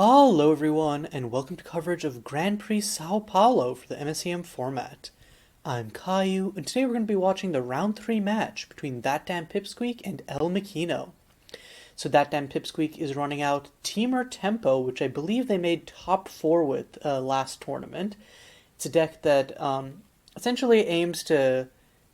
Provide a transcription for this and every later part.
Hello everyone, and welcome to coverage of Grand Prix São Paulo for the MSEM format. I'm Caillou, and today we're going to be watching the round 3 match between That Damn Pipsqueak and Elmikkino. So That Damn Pipsqueak is running out Temur Tempo, which I believe they made top 4 with last tournament. It's a deck that essentially aims to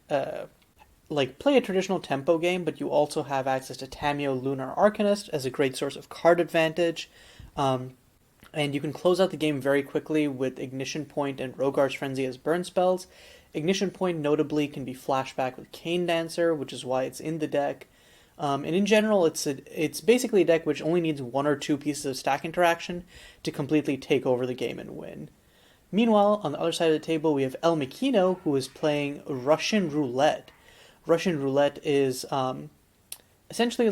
play a traditional tempo game, but you also have access to Tamiyo Lunar Arcanist as a great source of card advantage. And you can close out the game very quickly with Ignition Point and Rogar's Frenzy as burn spells. Ignition Point notably can be flashback with Cane Dancer, which is why it's in the deck. And in general, it's basically a deck which only needs one or two pieces of stack interaction to completely take over the game and win. Meanwhile, on the other side of the table, we have Elmikkino, who is playing Russian Roulette. Russian Roulette is essentially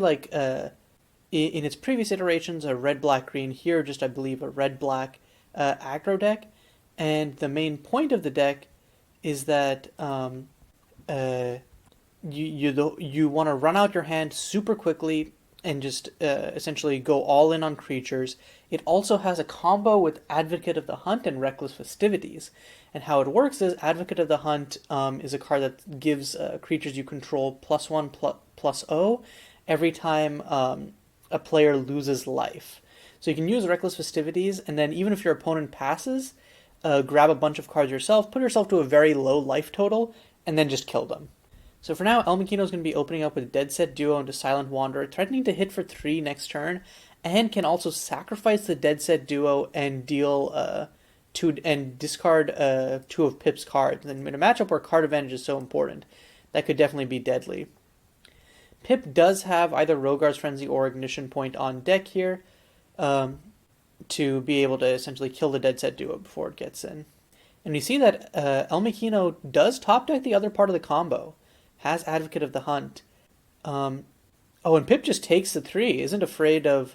in its previous iterations, a red-black-green, here just, I believe, a red-black aggro deck. And the main point of the deck is that you want to run out your hand super quickly and just essentially go all in on creatures. It also has a combo with Advocate of the Hunt and Reckless Festivities. And how it works is Advocate of the Hunt is a card that gives creatures you control +1/+0 every time a player loses life. So you can use Reckless Festivities, and then even if your opponent passes, grab a bunch of cards yourself, put yourself to a very low life total, and then just kill them. So for now, Elmikkino is going to be opening up with Dead Set Duo into Silent Wanderer, threatening to hit for 3 next turn, and can also sacrifice the Dead Set Duo and deal discard 2 of Pip's cards. And in a matchup where card advantage is so important, that could definitely be deadly. Pip does have either Rogar's Frenzy or Ignition Point on deck here to be able to essentially kill the Dead Set Duo before it gets in. And we see that Elmikkino does top deck the other part of the combo, has Advocate of the Hunt. And Pip just takes the 3, isn't afraid of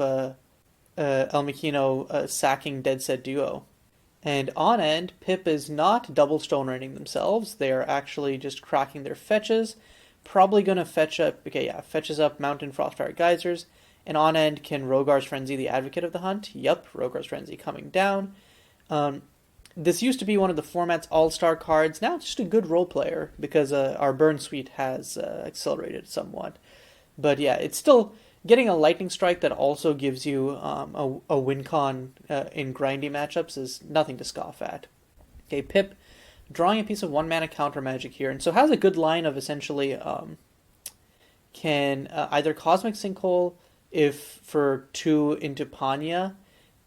Elmikkino sacking Dead Set Duo. And on end, Pip is not double stone raining themselves, they are actually just cracking their fetches. Probably going to fetches up Mountain Frostfire Geysers, and on end can Rogar's Frenzy the Advocate of the Hunt. Yup, Rogar's Frenzy coming down. This used to be one of the format's all-star cards, now it's just a good role player, because our burn suite has accelerated somewhat. But yeah, it's still getting a Lightning Strike that also gives you a win con in grindy matchups is nothing to scoff at. Okay, Pip drawing a piece of 1-mana counter magic here, and so has a good line of essentially can either Cosmic Sinkhole if for 2 into Panya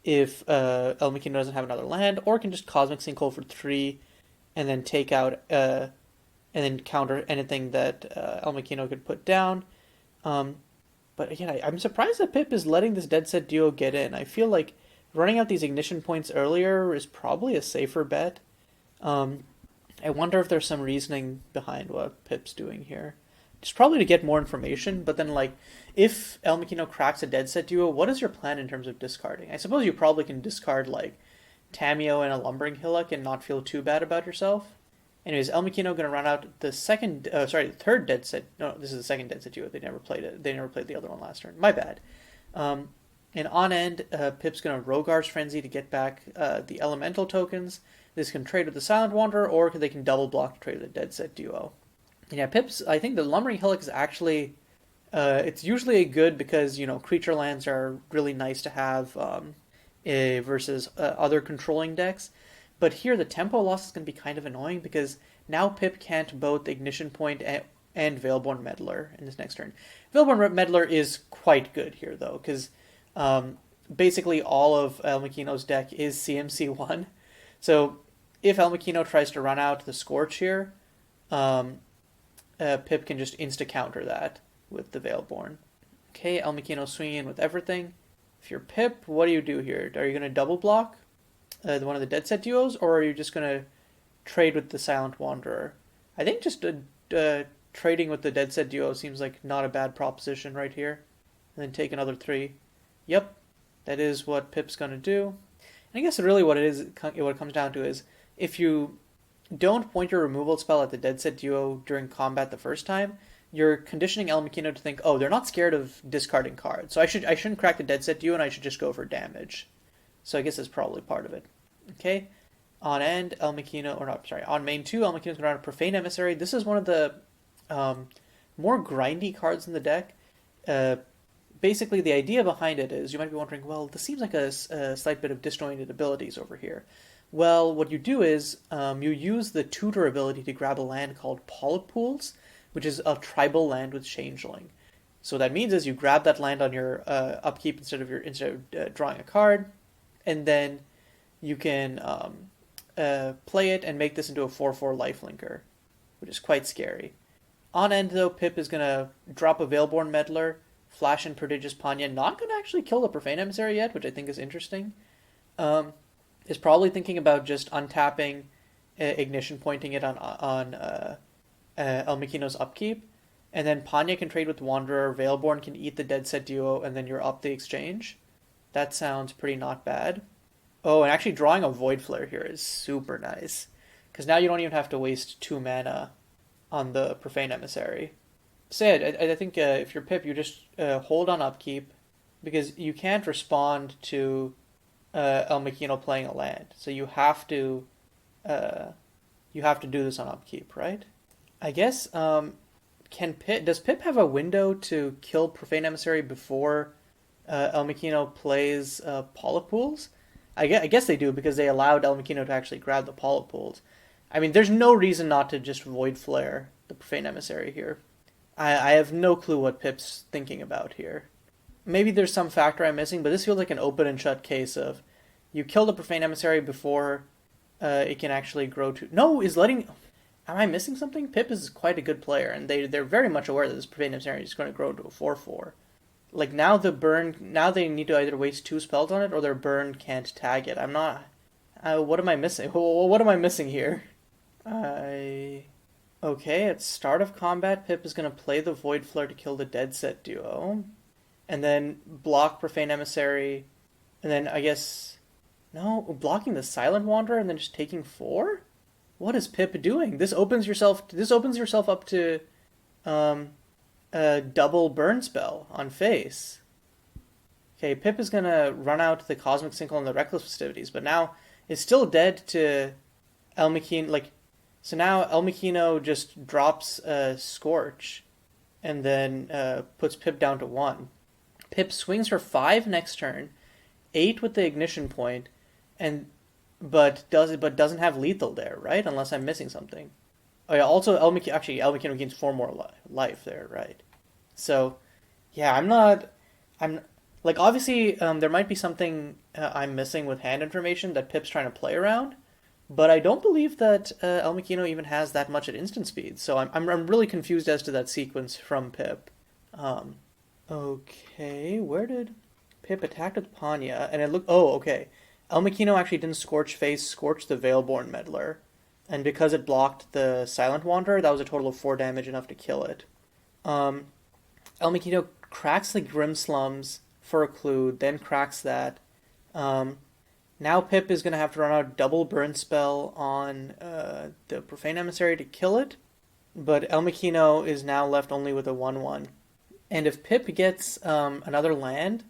if Elmikkino doesn't have another land, or can just Cosmic Sinkhole for 3 and then take out and then counter anything that Elmikkino could put down. But again, I'm surprised that Pip is letting this Dead Set Duo get in. I feel like running out these Ignition Points earlier is probably a safer bet. I wonder if there's some reasoning behind what Pip's doing here. Just probably to get more information, but then if Elmikkino cracks a Dead Set Duo, what is your plan in terms of discarding? I suppose you probably can discard Tamiyo and a Lumbering Hillock and not feel too bad about yourself. Anyways, Elmikkino going to run out the third Dead Set. No, this is the second Dead Set Duo. They never played it. They never played the other one last turn. My bad. And on end, Pip's going to Rogar's Frenzy to get back the Elemental tokens. This can trade with the Silent Wanderer, or they can double block to trade with the Dead Set Duo. And yeah, Pip's, I think the Lumbering Hillock is actually, it's usually good because, creature lands are really nice to have versus other controlling decks. But here the tempo loss is going to be kind of annoying because now Pip can't both Ignition Point and Veilborn Meddler in this next turn. Veilborn Meddler is quite good here, though, because basically all of Elmikkino's deck is CMC1. So if Elmikkino tries to run out the Scorch here, Pip can just insta-counter that with the Veilborn. Okay, Elmikkino swinging in with everything. If you're Pip, what do you do here? Are you going to double block one of the Dead Set Duos, or are you just going to trade with the Silent Wanderer? I think just trading with the Dead Set Duo seems like not a bad proposition right here. And then take another 3. Yep, that is what Pip's going to do. And I guess really what it comes down to is if you don't point your removal spell at the Dead Set Duo during combat the first time, you're conditioning Elmikkino to think, oh, they're not scared of discarding cards, so I shouldn't crack the Dead Set Duo and I should just go for damage. So I guess it's probably part of it. Okay. On end, Elmikkino, or not, sorry, on main 2, Elmikkino's going to run a Profane Emissary. This is one of the um, more grindy cards in the deck. Uh, Basically, the idea behind it is you might be wondering, well, this seems like a slight bit of disjointed abilities over here. Well, what you do is you use the tutor ability to grab a land called Polypools, which is a tribal land with Changeling. So what that means is you grab that land on your upkeep instead of drawing a card, and then you can play it and make this into a 4/4 lifelinker, which is quite scary. On end, though, Pip is going to drop a Veilborn Meddler, Flash and Prodigious Panya, not going to actually kill the Profane Emissary yet, which I think is interesting. Is probably thinking about just untapping Ignition, pointing it on Elmikkino's upkeep, and then Panya can trade with Wanderer, Veilborn can eat the Dead Set Duo, and then you're up the exchange. That sounds pretty not bad. Oh, and actually drawing a Void Flare here is super nice, because now you don't even have to waste 2 mana on the Profane Emissary. So yeah, I think if you're Pip, you just hold on upkeep, because you can't respond to Elmikkino playing a land, so you have to do this on upkeep, right? I guess does Pip have a window to kill Profane Emissary before Elmikkino plays Polypools? I guess they do, because they allowed Elmikkino to actually grab the Polypools. I mean, there's no reason not to just Void Flare the Profane Emissary here. I have no clue what Pip's thinking about here. Maybe there's some factor I'm missing, but this feels like an open and shut case of you kill the Profane Emissary before it can actually grow to... No, is letting... Am I missing something? Pip is quite a good player, and they're very much aware that this Profane Emissary is going to grow to a 4/4. Like, now they need to either waste 2 spells on it, or their burn can't tag it. I'm not... what am I missing? What am I missing here? Okay, at start of combat, Pip is going to play the Void Flare to kill the Dead Set Duo, and then block Profane Emissary, and then I guess... No, blocking the Silent Wanderer and then just taking 4? What is Pip doing? This opens yourself up to a double burn spell on face. Okay, Pip is going to run out the Cosmic Sinkhole and the Reckless Festivities, but now it's still dead to Elmikkino. So now Elmikkino just drops Scorch and then puts Pip down to 1. Pip swings for 5 next turn, 8 with the Ignition Point, but doesn't have lethal there, right? Unless I'm missing something. Oh yeah, also Elmikkino gains 4 more life there, right? So, yeah, I'm like, obviously there might be something I'm missing with hand information that Pip's trying to play around, but I don't believe that Elmikkino even has that much at instant speed. So I'm really confused as to that sequence from Pip. Okay, where did Pip attack with Panya? And it looked... Oh, okay. Elmikkino actually didn't Scorch Face, Scorch the Veilborn Meddler. And because it blocked the Silent Wanderer, that was a total of 4 damage, enough to kill it. Elmikkino cracks the Grim Slums for a clue, then cracks that. Now Pip is going to have to run out double burn spell on the Profane Emissary to kill it. But Elmikkino is now left only with a 1/1. And if Pip gets another land,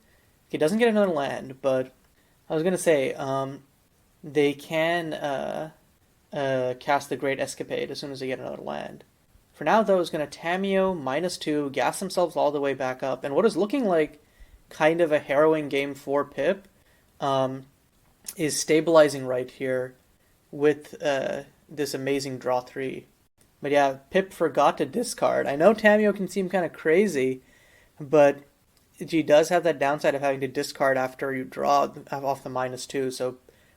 he doesn't get another land, but I was going to say, they can cast the Great Escapade as soon as they get another land. For now, though, is going to Tamiyo, -2, gas themselves all the way back up, and what is looking like kind of a harrowing game for Pip is stabilizing right here with this amazing draw 3. But yeah, Pip forgot to discard. I know Tamiyo can seem kind of crazy, but she does have that downside of having to discard after you draw off the -2, so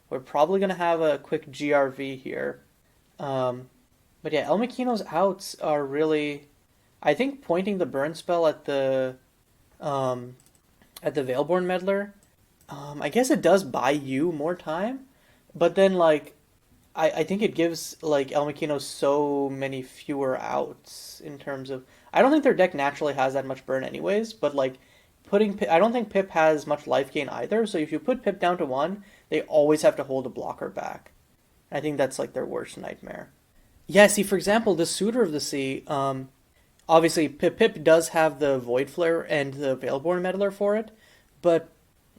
we're probably going to have a quick GRV here. But yeah, Elmikkino's outs are really... I think pointing the burn spell at the Veilborn Meddler, I guess it does buy you more time, but then, like, I think it gives, like, Elmikkino so many fewer outs in terms of... I don't think their deck naturally has that much burn anyways, but, like, I don't think Pip has much life gain either, so if you put Pip down to 1, they always have to hold a blocker back. I think that's, like, their worst nightmare. Yeah, see, for example, the Suitor of the Sea, obviously Pip does have the Void Flare and the Veilborn Meddler for it, but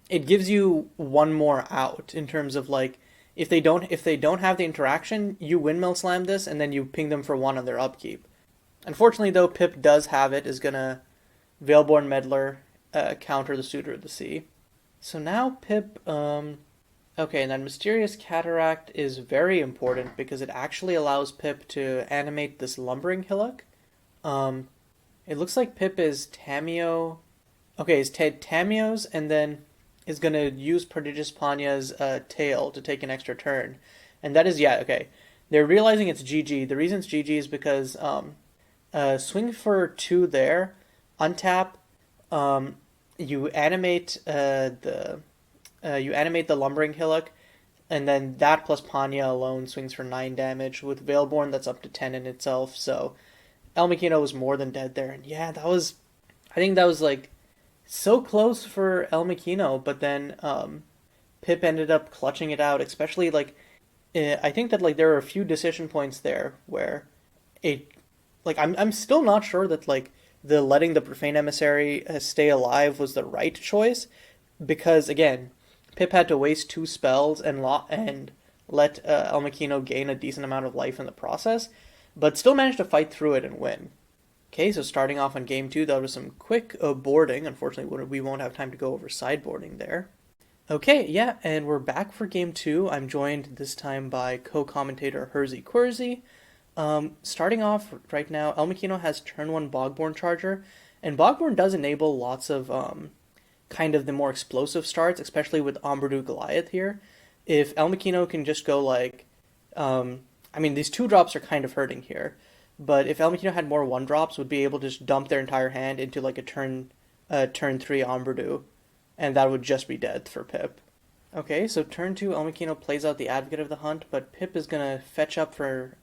it gives you one more out in terms of like if they don't have the interaction, you windmill slam this and then you ping them for one on their upkeep. Unfortunately, though, Pip does have it, is gonna Veilborn Meddler counter the Suitor of the Sea. So now Pip, okay, and then Mysterious Cataract is very important because it actually allows Pip to animate this Lumbering Hillock. Um, it looks like Pip is Tameo. Okay, he's Tameo's and then is gonna use Prodigious Panya's tail to take an extra turn. And that is, yeah, okay. They're realizing it's GG. The reason it's GG is because swing for two there, untap, um, you animate the Lumbering Hillock, and then that plus Panya alone swings for 9 damage. With Veilborn, that's up to 10 in itself. So Elmikkino was more than dead there, and yeah, I think that was like so close for Elmikkino, but then Pip ended up clutching it out. Especially like I think that like there are a few decision points there where it like I'm still not sure that like the letting the Profane Emissary stay alive was the right choice because again, Pip had to waste two spells and let Elmikkino gain a decent amount of life in the process, but still managed to fight through it and win. Okay, so starting off on game two, that was some quick boarding. Unfortunately, we won't have time to go over sideboarding there. Okay, yeah, and we're back for game two. I'm joined this time by co-commentator Hersey Quersey. Starting off right now, Elmikkino has turn one Bogborn Charger, and Bogborn does enable lots of kind of the more explosive starts, especially with Ombridu Goliath here. If Elmikkino can just go like, I mean, these two drops are kind of hurting here, but if Elmikkino had more one drops, would be able to just dump their entire hand into like a turn three Ombridu, and that would just be death for Pip. Okay, so turn two, Elmikkino plays out the Advocate of the Hunt, but Pip is gonna fetch up for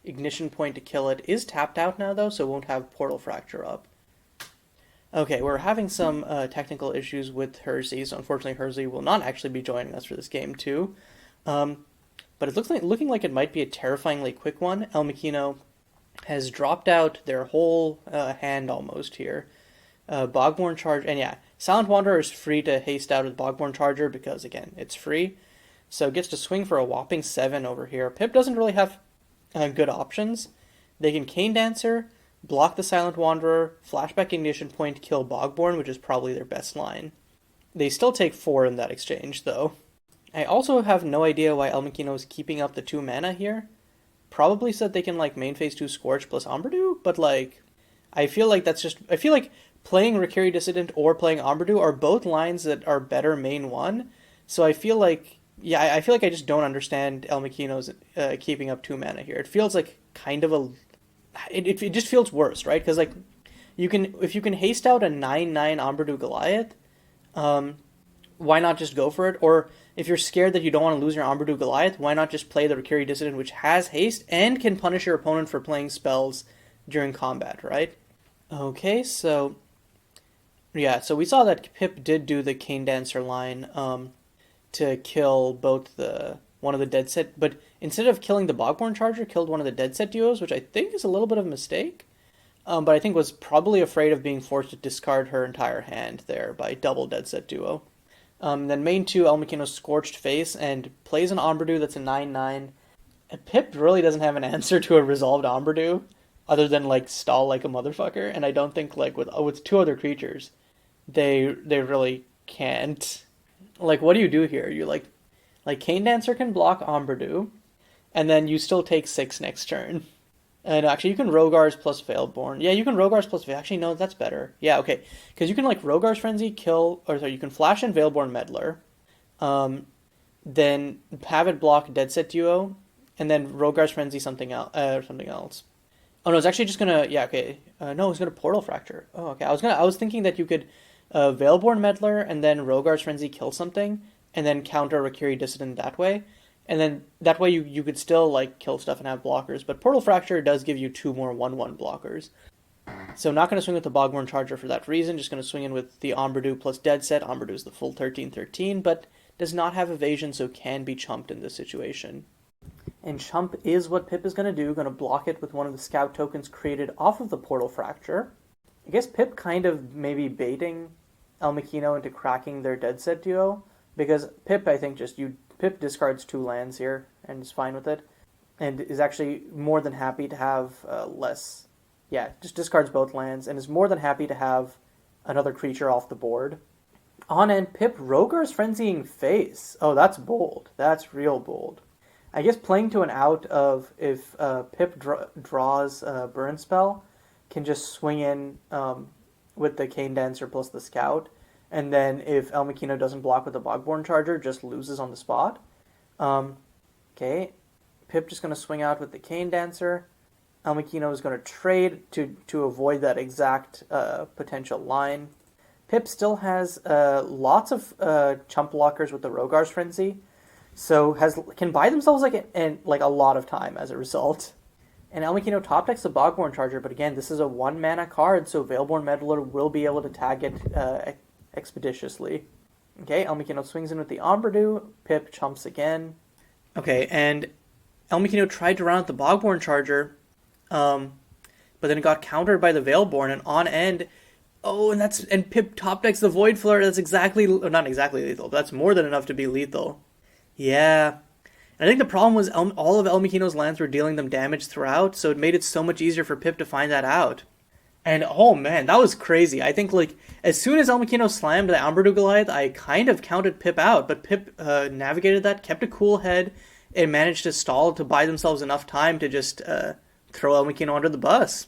Ignition Point to kill it. Is tapped out now though, so won't have Portal Fracture up. Okay, we're having some technical issues with Hersey, so unfortunately Hersey will not actually be joining us for this game too. But it looking like it might be a terrifyingly quick one. Elmikkino has dropped out their whole hand almost here. Bogborn Charge, and yeah, Silent Wanderer is free to haste out with Bogborn Charger because, again, it's free. So gets to swing for a whopping 7 over here. Pip doesn't really have good options. They can Cane Dancer, block the Silent Wanderer, flashback Ignition Point, kill Bogborn, which is probably their best line. They still take 4 in that exchange, though. I also have no idea why Elmikkino is keeping up the 2 mana here. Probably so that they can, like, main phase 2 Scorch plus Ombridu, but, like, I feel like playing Rikiri Dissident or playing Ombridu are both lines that are better main 1, so I feel like, yeah, I feel like I just don't understand Elmikkino's keeping up 2 mana here. It feels like kind of it just feels worse, right? Because, like, if you can haste out a 9/9 Ombridu Goliath, why not just go for it? Or if you're scared that you don't want to lose your Ombridu Goliath, why not just play the Rikiri Dissident, which has haste and can punish your opponent for playing spells during combat, right? Okay, so yeah, so we saw that Pip did do the Cane Dancer line to kill both one of the dead set, but instead of killing the Bogborn Charger, killed one of the dead set duos, which I think is a little bit of a mistake. But I think was probably afraid of being forced to discard her entire hand there by double dead set duo. Then main 2, Elmikkino's Scorched Face, and plays an Ombridu that's a 9/9. Pip really doesn't have an answer to a resolved Ombridu, other than, like, stall like a motherfucker, and I don't think, like, with 2 other creatures, they really can't. Like, what do you do here? You, like Cane Dancer can block Ombridu, and then you still take 6 next turn. And actually, you can Rogar's plus Veilborn. Yeah, you can Rogar's plus Veil. Actually, no, that's better. Yeah, okay. Because you can, like, Rogar's Frenzy, you can flash in Veilborn Meddler, then have it block Dead Set Duo, and then Rogar's Frenzy something else. Oh, no, it's actually just gonna, yeah, okay. No, it's gonna Portal Fracture. Oh, okay. I was thinking that you could Veilborn Meddler, and then Rogar's Frenzy kill something, and then counter Rikiri Dissident that way. And then that way you could still, like, kill stuff and have blockers, but Portal Fracture does give you 2 more 1/1 blockers. So not going to swing with the Bogborn Charger for that reason, just going to swing in with the Ombridu plus Dead Set. Ombridu is the full 13/13, but does not have evasion, so can be chumped in this situation. And chump is what Pip is going to do, going to block it with one of the Scout tokens created off of the Portal Fracture. I guess Pip kind of maybe baiting Elmikkino into cracking their dead set duo, because Pip, I think, Pip discards 2 lands here and is fine with it, and is actually more than happy to have less. Yeah, just discards both lands and is more than happy to have another creature off the board. On end, Pip Rogar's Frenzying Face. Oh, that's bold. That's real bold. I guess playing to an out of if Pip draws a burn spell, can just swing in with the Cane Dancer plus the Scout, and then if Elmikkino doesn't block with the Bogborn Charger, just loses on the spot. Okay, Pip just going to swing out with the Cane Dancer. Elmikkino is going to trade to avoid that exact potential line. Pip still has lots of chump blockers with the Rogar's Frenzy, so can buy themselves like a lot of time as a result. And Elmikkino top decks the Bogborn Charger, but again, this is a 1-mana card, so Veilborn Meddler will be able to tag it expeditiously. Okay, Elmikkino swings in with the Ombridu. Pip chumps again. Okay, and Elmikkino tried to round out the Bogborn Charger, but then it got countered by the Veilborn, and on end, and Pip top decks the Void Flare. That's not exactly lethal, but that's more than enough to be lethal. Yeah. And I think the problem was all of Elmikkino's lands were dealing them damage throughout, so it made it so much easier for Pip to find that out. And oh man, that was crazy. I think like as soon as Elmikkino slammed the Amberdu Goliath, I kind of counted Pip out, but Pip navigated that, kept a cool head, and managed to stall to buy themselves enough time to just throw Elmikkino under the bus.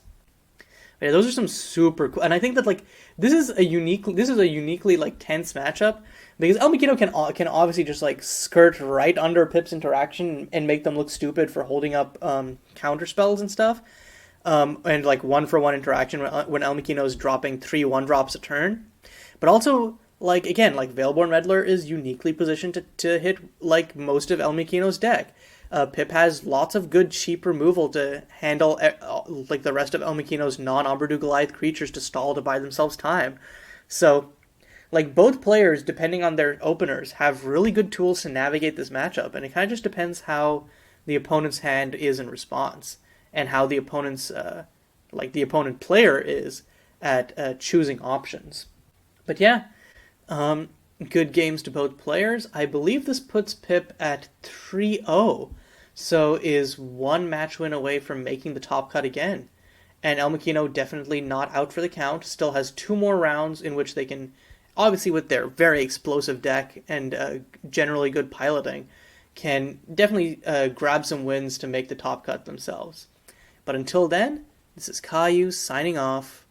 But yeah, those are some super cool, and I think that like this is a uniquely like tense matchup. Because Elmikkino can obviously just like skirt right under Pip's interaction and make them look stupid for holding up counter spells and stuff, and like 1-for-1 interaction when Elmikkino is dropping 3 1-drops a turn. But also like again, like Veilborn Meddler is uniquely positioned to hit like most of Elmikkino's deck. Pip has lots of good cheap removal to handle like the rest of Elmikkino's non-Ombridu Goliath creatures to stall to buy themselves time. So like both players, depending on their openers, have really good tools to navigate this matchup, and it kind of just depends how the opponent's hand is in response, and how the opponent's the opponent player is at choosing options. But yeah, good games to both players. I believe this puts Pip at 3-0, so is 1 match win away from making the top cut again. And Elmikkino definitely not out for the count. Still has 2 more rounds in which they can, obviously with their very explosive deck and generally good piloting, can definitely grab some wins to make the top cut themselves. But until then, this is Caillou signing off.